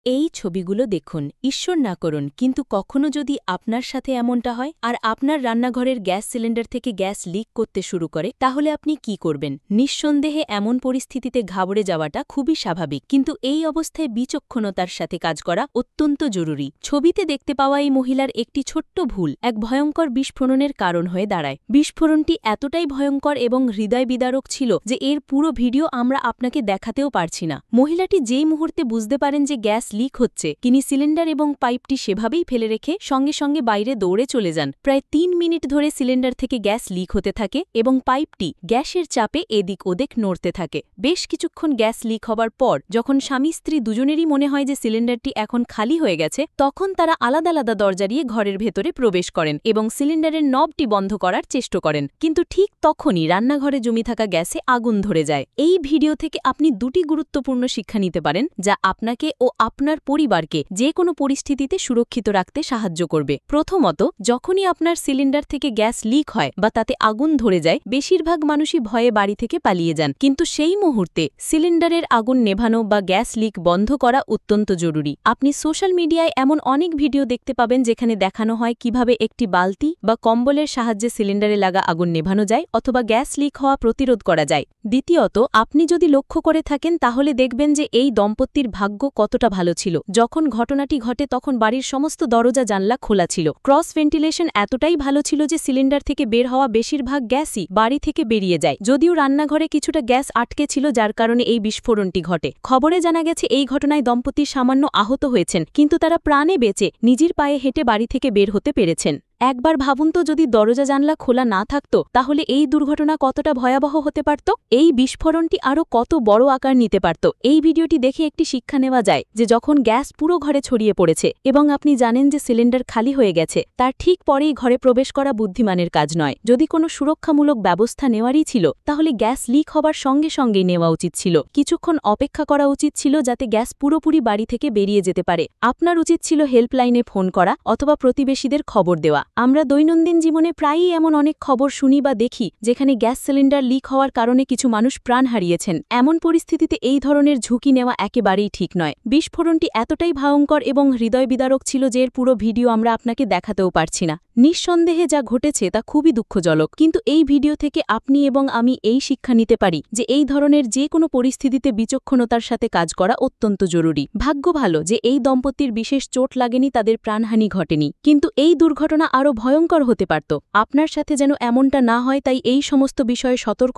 এই ছবিগুলো দেখুন, ঈশ্বর না করুন, কিন্তু কখনো যদি আপনার সাথে এমনটা হয় আর আপনার রান্নাঘরের গ্যাস সিলিন্ডার থেকে গ্যাস লিক করতে শুরু করে, তাহলে আপনি কি করবেন? নিঃসন্দেহে এমন পরিস্থিতিতে ঘাবড়ে যাওয়াটা খুবই স্বাভাবিক, কিন্তু এই অবস্থায় বিচক্ষণতার সাথে কাজ করা অত্যন্ত জরুরি। ছবিতে দেখতে পাওয়া এই মহিলার একটি ছোট্ট ভুল এক ভয়ঙ্কর বিস্ফোরণের কারণ হয়ে দাঁড়ায়। বিস্ফোরণটি এতটাই ভয়ঙ্কর এবং হৃদয় বিদারক ছিল যে এর পুরো ভিডিও আমরা আপনাকে দেখাতেও পারছি না। মহিলাটি যেই মুহূর্তে বুঝতে পারেন যে গ্যাস লিক হচ্ছে, তিনি সিলিন্ডার এবং পাইপটি সেভাবেই ফেলে রেখে সঙ্গে সঙ্গে বাইরে দৌড়ে চলে যান। প্রায় ৩ মিনিট ধরে সিলিন্ডার থেকে গ্যাস লিক হতে থাকে এবং পাইপটি গ্যাসের চাপে এদিক ওদিক নড়তে থাকে। বেশ কিছুক্ষণ গ্যাস লিক হবার পর যখন স্বামী স্ত্রী দুজনেরই মনে হয় যে সিলিন্ডারটি এখন খালি হয়ে গেছে, তখন তারা আলাদা আলাদা দরজা দিয়ে ঘরের ভেতরে প্রবেশ করেন এবং সিলিন্ডারের নবটি বন্ধ করার চেষ্টা করেন। কিন্তু ঠিক তখনই রান্নাঘরে জমে থাকা গ্যাসে আগুন ধরে যায়। এই ভিডিও থেকে আপনি দুটি গুরুত্বপূর্ণ শিক্ষা নিতে পারেন, যা আপনাকে ও আপনার পরিবারকে যে কোনো পরিস্থিতিতে সুরক্ষিত রাখতে সাহায্য করবে। প্রথমত, যখনই আপনার সিলিন্ডার থেকে গ্যাস লিক হয় বা তাতে আগুন ধরে যায়, বেশিরভাগ মানুষই ভয়ে বাড়ি থেকে পালিয়ে যান। কিন্তু সেই মুহূর্তে সিলিন্ডারের আগুন নেভানো বা গ্যাস লিক বন্ধ করা অত্যন্ত জরুরি। আপনি সোশ্যাল মিডিয়ায় এমন অনেক ভিডিও দেখতে পাবেন যেখানে দেখানো হয় কিভাবে একটি বালতি বা কম্বলের সাহায্যে সিলিন্ডারে লাগা আগুন নেভানো যায় অথবা গ্যাস লিক হওয়া প্রতিরোধ করা যায়। দ্বিতীয়ত, আপনি যদি লক্ষ্য করে থাকেন তাহলে দেখবেন যে এই দম্পতির ভাগ্য কতটা ভালো ছিল। যখন ঘটনাটি ঘটে তখন বাড়ির সমস্ত দরজা জানলা খোলা ছিল। ক্রস ভেন্টিলেশন এতটাই ভালো ছিল যে সিলিন্ডার থেকে বের হওয়া বেশিরভাগ গ্যাসই বাড়ি থেকে বেরিয়ে যায়। যদিও রান্নাঘরে কিছুটা গ্যাস আটকে ছিল, যার কারণে এই বিস্ফোরণটি ঘটে। খবরে জানা গেছে এই ঘটনায় দম্পতি সামান্য আহত হয়েছেন, কিন্তু তারা প্রাণে বেঁচে নিজের পায়ে হেঁটে বাড়ি থেকে বের হতে পেরেছেন। একবার ভাবুন তো, যদি দরজা জানলা খোলা না থাকত তাহলে এই দুর্ঘটনা কতটা ভয়াবহ হতে পারত। এই বিস্ফোরণটি আরও কত বড় আকার নিতে পারত। এই ভিডিওটি দেখে একটি শিক্ষা নেওয়া যায় যে যখন গ্যাস পুরো ঘরে ছড়িয়ে পড়েছে এবং আপনি জানেন যে সিলিন্ডার খালি হয়ে গেছে, তার ঠিক পরেই ঘরে প্রবেশ করা বুদ্ধিমানের কাজ নয়। যদি কোনো সুরক্ষামূলক ব্যবস্থা নেওয়ারই ছিল, তাহলে গ্যাস লিক হবার সঙ্গে সঙ্গেই নেওয়া উচিত ছিল। কিছুক্ষণ অপেক্ষা করা উচিত ছিল যাতে গ্যাস পুরোপুরি বাড়ি থেকে বেরিয়ে যেতে পারে। আপনার উচিত ছিল হেল্পলাইনে ফোন করা অথবা প্রতিবেশীদের খবর দেওয়া। আমরা দৈনন্দিন জীবনে প্রায়ই এমন অনেক খবর শুনি বা দেখি যেখানে গ্যাস সিলিন্ডার লিক হওয়ার কারণে কিছু মানুষ প্রাণ হারিয়েছেন। এমন পরিস্থিতিতে এই ধরনের ঝুঁকি নেওয়া একেবারেই ঠিক নয়। বিস্ফোরণটি এতটাই ভয়ঙ্কর এবং হৃদয় বিদারক ছিল যে এর পুরো ভিডিও আমরা আপনাকে দেখাতেও পারছি না। নিঃসন্দেহে যা ঘটেছে তা খুবই দুঃখজনক, কিন্তু এই ভিডিও থেকে আপনি এবং আমি এই শিক্ষা নিতে পারি যে এই ধরনের যে কোনো পরিস্থিতিতে বিচক্ষণতার সাথে কাজ করা অত্যন্ত জরুরি। ভাগ্য ভালো যে এই দম্পতির বিশেষ চোট লাগেনি, তাদের প্রাণহানি ঘটেনি, কিন্তু এই দুর্ঘটনা আরও ভয়ঙ্কর হতে পারত। আপনার সাথে যেন এমনটা না হয়, তাই এই সমস্ত বিষয়ে সতর্ক